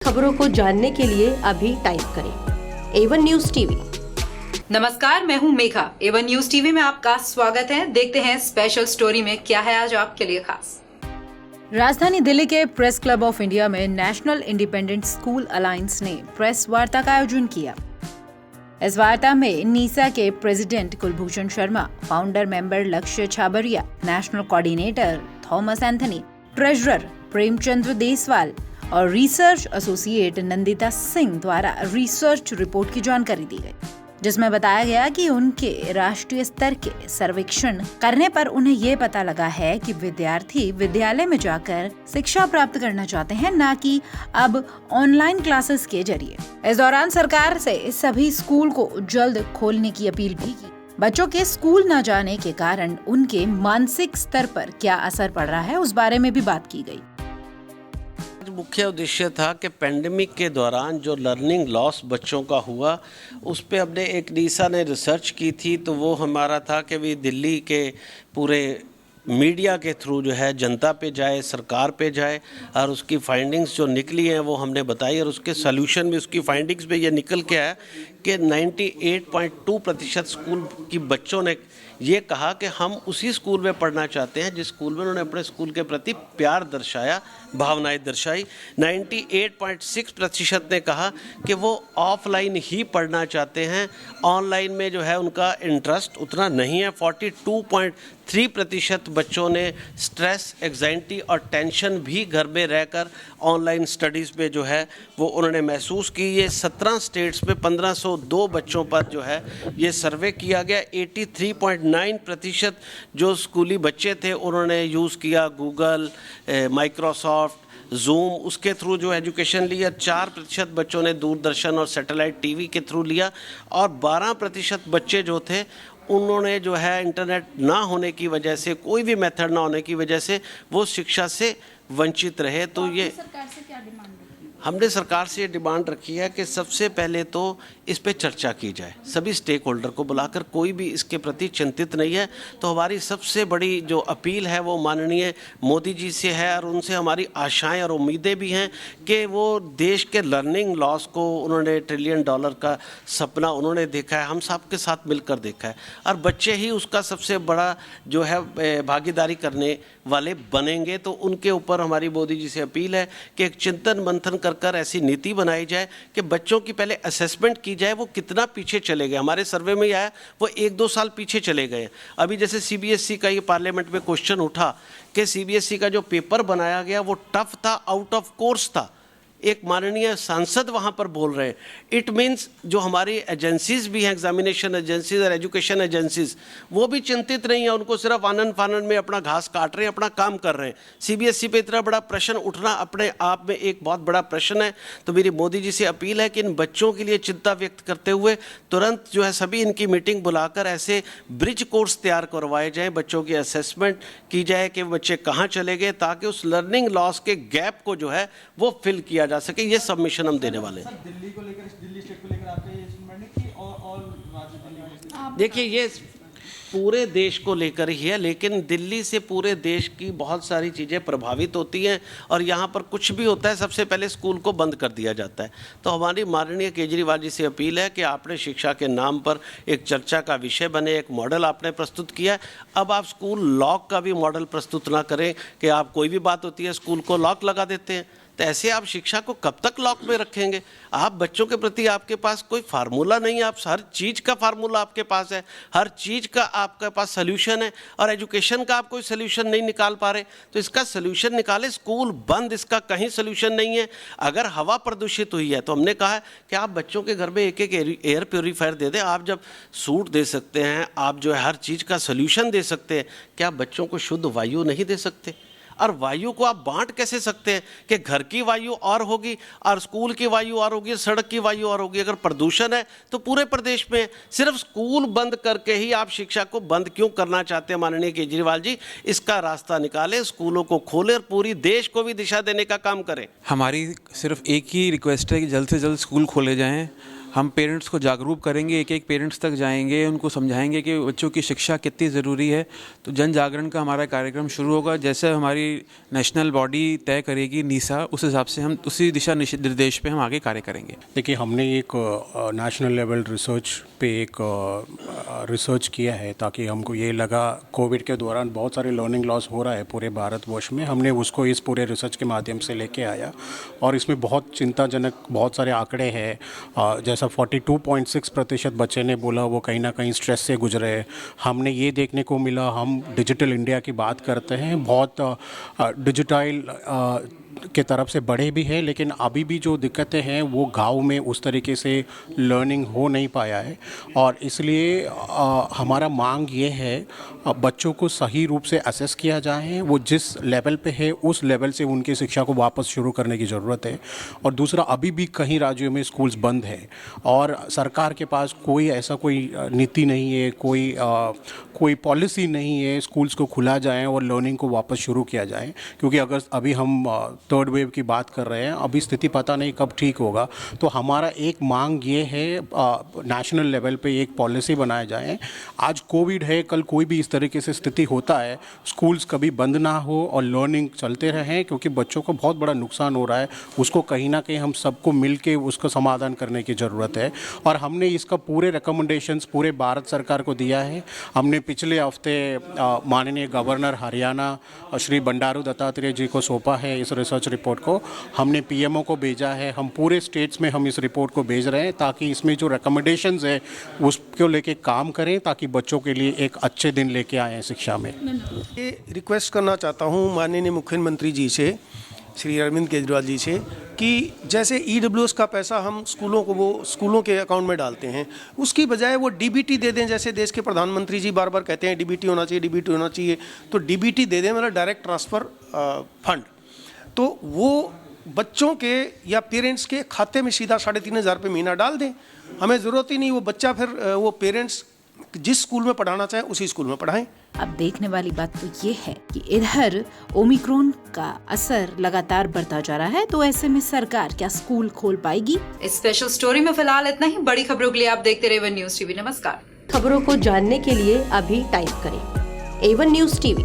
खबरों को जानने के लिए अभी टाइप करें A1 न्यूज़ टीवी। नमस्कार, मैं हूं मेघा। A1 न्यूज़ टीवी में आपका स्वागत है। देखते हैं स्पेशल स्टोरी में क्या है आज आपके लिए खास। राजधानी दिल्ली के प्रेस क्लब ऑफ इंडिया में नेशनल इंडिपेंडेंट स्कूल अलायंस ने प्रेस वार्ता का आयोजन किया। इस वार्ता में नीसा के president Kulbhushan Sharma, founder member Lakshya Chhabria, national coordinator Thomas Anthony, treasurer Premchandra Deswal और रिसर्च एसोसिएट नंदिता सिंह द्वारा रिसर्च रिपोर्ट की जानकारी दी गई, जिसमें बताया गया कि उनके राष्ट्रीय स्तर के सर्वेक्षण करने पर उन्हें ये पता लगा है कि विद्यार्थी विद्यालय में जाकर शिक्षा प्राप्त करना चाहते हैं, न कि अब ऑनलाइन क्लासेस के जरिए। इस दौरान सरकार से सभी स्कूल को जल्द खोलने की अपील भी की। बच्चों के स्कूल न जाने के कारण उनके मानसिक स्तर पर क्या असर पड़ रहा है, उस बारे में भी बात की गई। मुख्य उद्देश्य था कि पेंडेमिक के दौरान जो लर्निंग लॉस बच्चों का हुआ उस पे हमने एक नीसा ने रिसर्च की थी, तो वो हमारा था कि भी दिल्ली के पूरे मीडिया के थ्रू जो है जनता पे जाए, सरकार पे जाए और उसकी फाइंडिंग्स जो निकली हैं वो हमने बताई और उसके सॉल्यूशन भी उसकी फाइंडिंग्स में ये निकल के आया कि 98.2% स्कूल की बच्चों ने ये कहा कि हम उसी स्कूल में पढ़ना चाहते हैं जिस स्कूल में उन्होंने अपने स्कूल के प्रति प्यार दर्शाया, भावनाएं दर्शाई। 98.6% ने कहा कि वो ऑफलाइन ही पढ़ना चाहते हैं, ऑनलाइन में जो है उनका इंटरेस्ट उतना नहीं है। 42.3% बच्चों ने स्ट्रेस, एग्जाइटी और टेंशन भी घर में रहकर ऑनलाइन स्टडीज़ में जो है वो उन्होंने महसूस की। ये 17 स्टेट्स में 1502 बच्चों पर जो है ये सर्वे किया गया। 83.9% जो स्कूली बच्चे थे उन्होंने यूज़ किया गूगल, माइक्रोसॉफ्ट, जूम, उसके थ्रू जो एजुकेशन लिया। 4% बच्चों ने दूरदर्शन और सैटेलाइट टीवी के थ्रू लिया और 12% बच्चे जो थे उन्होंने जो है इंटरनेट ना होने की वजह से, कोई भी मेथड ना होने की वजह से वो शिक्षा से वंचित रहे। तो ये सरकार से क्या डिमांड रखी? हमने सरकार से ये डिमांड रखी है कि सबसे पहले तो इस पे चर्चा की जाए, सभी स्टेक होल्डर को बुलाकर। कोई भी इसके प्रति चिंतित नहीं है, तो हमारी सबसे बड़ी जो अपील है वो माननीय मोदी जी से है और उनसे हमारी आशाएं और उम्मीदें भी हैं कि वो देश के लर्निंग लॉस को, उन्होंने $1 ट्रिलियन का सपना उन्होंने देखा है, हम सबके साथ मिलकर देखा है और बच्चे ही उसका सबसे बड़ा जो है भागीदारी करने वाले बनेंगे। तो उनके ऊपर हमारी मोदी जी से अपील है कि एक चिंतन मंथन कर ऐसी नीति बनाई जाए कि बच्चों की पहले असेसमेंट की जाए, वो कितना पीछे चले गए। हमारे सर्वे में आया वो 1-2 साल पीछे चले गए। अभी जैसे सीबीएसई का ये पार्लियामेंट में क्वेश्चन उठा कि सीबीएसई का जो पेपर बनाया गया वो टफ था, आउट ऑफ कोर्स था। एक माननीय सांसद वहाँ पर बोल रहे हैं। इट मीन्स जो हमारी एजेंसीज भी हैं, एग्जामिनेशन एजेंसीज और एजुकेशन एजेंसीज, वो भी चिंतित नहीं है। उनको सिर्फ आनंद फानंद में अपना घास काट रहे हैं, अपना काम कर रहे हैं। सीबीएसई पे इतना बड़ा प्रश्न उठना अपने आप में एक बहुत बड़ा प्रश्न है। तो मेरी मोदी जी से अपील है कि इन बच्चों के लिए चिंता व्यक्त करते हुए तुरंत जो है सभी इनकी मीटिंग बुलाकर ऐसे ब्रिज कोर्स तैयार करवाए जाएँ, बच्चों की असेसमेंट की जाए कि बच्चे कहाँ चले गए, ताकि उस लर्निंग लॉस के गैप को जो है वो फिल किया जा सके। ये सबमिशन हम देने वाले हैं। दिल्ली को लेकर, दिल्ली स्टेट को लेकर आपका ये स्टेटमेंट है कि और राज्य दिल्ली? देखिए, ये पूरे देश को लेकर ही है, लेकिन दिल्ली से पूरे देश की बहुत सारी चीज़ें प्रभावित होती हैं और यहाँ पर कुछ भी होता है सबसे पहले स्कूल को बंद कर दिया जाता है। तो हमारी माननीय केजरीवाल जी से अपील है कि आपने शिक्षा के नाम पर एक चर्चा का विषय बने, एक मॉडल आपने प्रस्तुत किया है। अब आप स्कूल लॉक का भी मॉडल प्रस्तुत ना करें कि आप कोई भी बात होती है स्कूल को लॉक लगा देते हैं। तो ऐसे आप शिक्षा को कब तक लॉक में रखेंगे? आप बच्चों के प्रति आपके पास कोई फार्मूला नहीं है। आप हर चीज़ का फार्मूला आपके पास है, हर चीज़ का आपके पास सोल्यूशन है और एजुकेशन का आप कोई सोल्यूशन नहीं निकाल पा रहे। तो इसका सोल्यूशन निकाले। स्कूल बंद इसका कहीं सोल्यूशन नहीं है। अगर हवा प्रदूषित हुई है तो हमने कहा है कि आप बच्चों के घर में एक एयर प्योरीफायर दे दें। आप जब सूट दे सकते हैं, आप जो है हर चीज़ का सोल्यूशन दे सकते हैं, क्या आप बच्चों को शुद्ध वायु नहीं दे सकते? और वायु को आप बांट कैसे सकते हैं कि घर की वायु और होगी और स्कूल की वायु और होगी, सड़क की वायु और होगी? अगर प्रदूषण है तो पूरे प्रदेश में सिर्फ स्कूल बंद करके ही आप शिक्षा को बंद क्यों करना चाहते हैं? माननीय केजरीवाल जी, इसका रास्ता निकालें, स्कूलों को खोलें और पूरी देश को भी दिशा देने का काम करें। हमारी सिर्फ एक ही रिक्वेस्ट है कि जल्द से जल्द स्कूल खोले जाएं हम पेरेंट्स को जागरूक करेंगे, एक एक पेरेंट्स तक जाएंगे, उनको समझाएंगे कि बच्चों की शिक्षा कितनी ज़रूरी है। तो जन जागरण का हमारा कार्यक्रम शुरू होगा। जैसे हमारी नेशनल बॉडी तय करेगी नीसा, उस हिसाब से हम उसी दिशा निर्देश पे हम आगे कार्य करेंगे। देखिए, हमने एक नेशनल लेवल रिसर्च पे एक रिसर्च किया है ताकि हमको ये लगा कोविड के दौरान बहुत सारे लर्निंग लॉस हो रहा है पूरे भारतवर्ष में। हमने उसको इस पूरे रिसर्च के माध्यम से लेके आया और इसमें बहुत चिंताजनक बहुत सारे आंकड़े हैं। जैसा 42.6% बच्चे ने बोला वो कहीं ना कहीं स्ट्रेस से गुजरे। हमने ये देखने को मिला, हम डिजिटल इंडिया की बात करते हैं, बहुत डिजिटाइल के तरफ से बढ़े भी है, लेकिन अभी भी जो दिक्कतें हैं वो गांव में उस तरीके से लर्निंग हो नहीं पाया है। और इसलिए हमारा मांग ये है बच्चों को सही रूप से असेस किया जाए, वो जिस लेवल पे है उस लेवल से उनकी शिक्षा को वापस शुरू करने की ज़रूरत है। और दूसरा, अभी भी कहीं राज्यों में स्कूल्स बंद है और सरकार के पास कोई ऐसा कोई नीति नहीं है, कोई पॉलिसी नहीं है स्कूल्स को खुला जाए और लर्निंग को वापस शुरू किया जाए। क्योंकि अगर अभी हम थर्ड वेव की बात कर रहे हैं, अभी स्थिति पता नहीं कब ठीक होगा। तो हमारा एक मांग ये है नेशनल लेवल पे एक पॉलिसी बनाया जाए। आज कोविड है, कल कोई भी इस तरीके से स्थिति होता है, स्कूल्स कभी बंद ना हो और लर्निंग चलते रहें, क्योंकि बच्चों को बहुत बड़ा नुकसान हो रहा है। उसको कहीं ना कहीं हम सबको मिल के उसका समाधान करने की ज़रूरत है। और हमने इसका पूरे रिकमेंडेशंस पूरे भारत सरकार को दिया है। हमने पिछले हफ्ते माननीय गवर्नर हरियाणा श्री बंडारू दत्तात्रेय जी को सौंपा है इस रिसर्च रिपोर्ट को। हमने पीएमओ को भेजा है। हम पूरे स्टेट्स में हम इस रिपोर्ट को भेज रहे हैं ताकि इसमें जो रिकमेंडेशंस है उसको लेके काम करें, ताकि बच्चों के लिए एक अच्छे दिन लेके आए शिक्षा में। ये रिक्वेस्ट करना चाहता हूँ माननीय मुख्यमंत्री जी से, श्री अरविंद केजरीवाल जी से, कि जैसे ईडब्ल्यूएस का पैसा हम स्कूलों के अकाउंट में डालते हैं, उसकी बजाय वो डीबीटी दे दें। जैसे देश के प्रधानमंत्री जी बार बार कहते हैं डीबीटी होना चाहिए, डीबीटी होना चाहिए, तो डीबीटी दे दें, मतलब डायरेक्ट ट्रांसफ़र फंड। तो वो बच्चों के या पेरेंट्स के खाते में सीधा 3,500 रुपये महीना डाल दें। हमें ज़रूरत ही नहीं, वो बच्चा फिर वो पेरेंट्स जिस स्कूल में पढ़ाना चाहे उसी स्कूल में पढ़ाएं। अब देखने वाली बात तो ये है कि इधर ओमिक्रॉन का असर लगातार बढ़ता जा रहा है, तो ऐसे में सरकार क्या स्कूल खोल पाएगी? इस स्पेशल स्टोरी में फिलहाल इतना ही। बड़ी खबरों के लिए आप देखते रहे A1 न्यूज़ टीवी। नमस्कार। खबरों को जानने के लिए अभी टाइप करें A1 न्यूज़ टीवी।